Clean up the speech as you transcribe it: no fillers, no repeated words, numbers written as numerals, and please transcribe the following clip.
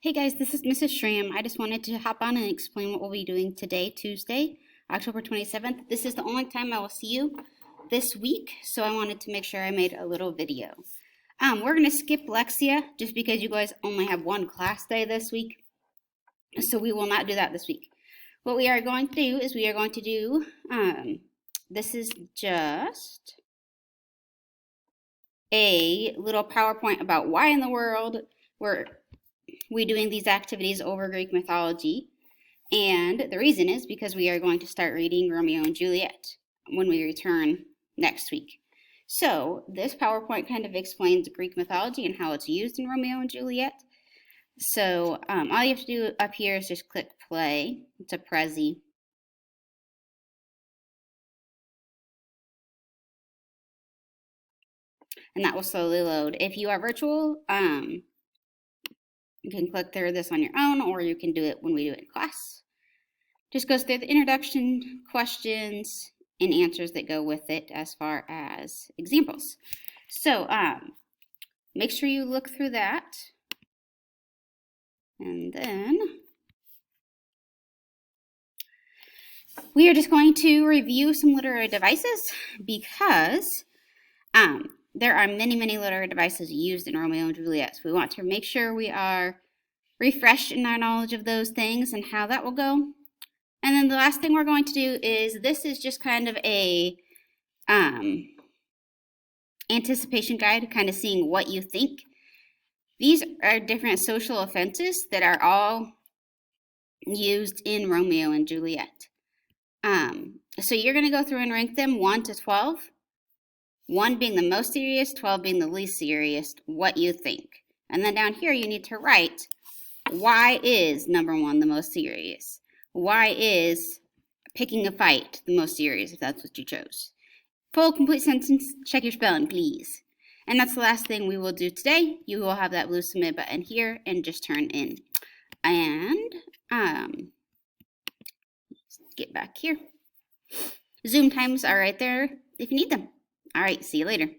Hey guys, this is Mrs. Shram. I just wanted to hop on and explain what we'll be doing today, Tuesday, October 27th. This is the only time I will see you this week, so I wanted to make sure I made a little video. We're going to skip Lexia just because you guys only have one class day this week, so we will not do that this week. What we are going to do is we are going to do, this is just a little PowerPoint about why in the world we're doing these activities over Greek mythology. And the reason is because we are going to start reading Romeo and Juliet when we return next week. So this PowerPoint kind of explains Greek mythology and how it's used in Romeo and Juliet. So all you have to do up here is just click play. It's a Prezi. And that will slowly load. If you are virtual, you can click through this on your own, or you can do it when we do it in class. Just goes through the introduction, questions, and answers that go with it as far as examples. So make sure you look through that. And then we are just going to review some literary devices because there are many, many literary devices used in Romeo and Juliet. So we want to make sure we are refreshed in our knowledge of those things and how that will go. And then the last thing we're going to do is, this is just kind of a anticipation guide, kind of seeing what you think. These are different social offenses that are all used in Romeo and Juliet. So you're going to go through and rank them 1 to 12. 1 being the most serious, 12 being the least serious, what you think. And then down here you need to write, why is number 1 the most serious? Why is picking a fight the most serious, if that's what you chose? Full complete sentence, check your spelling, please. And that's the last thing we will do today. You will have that blue submit button here and just turn in. And get back here. Zoom times are right there if you need them. All right, see you later.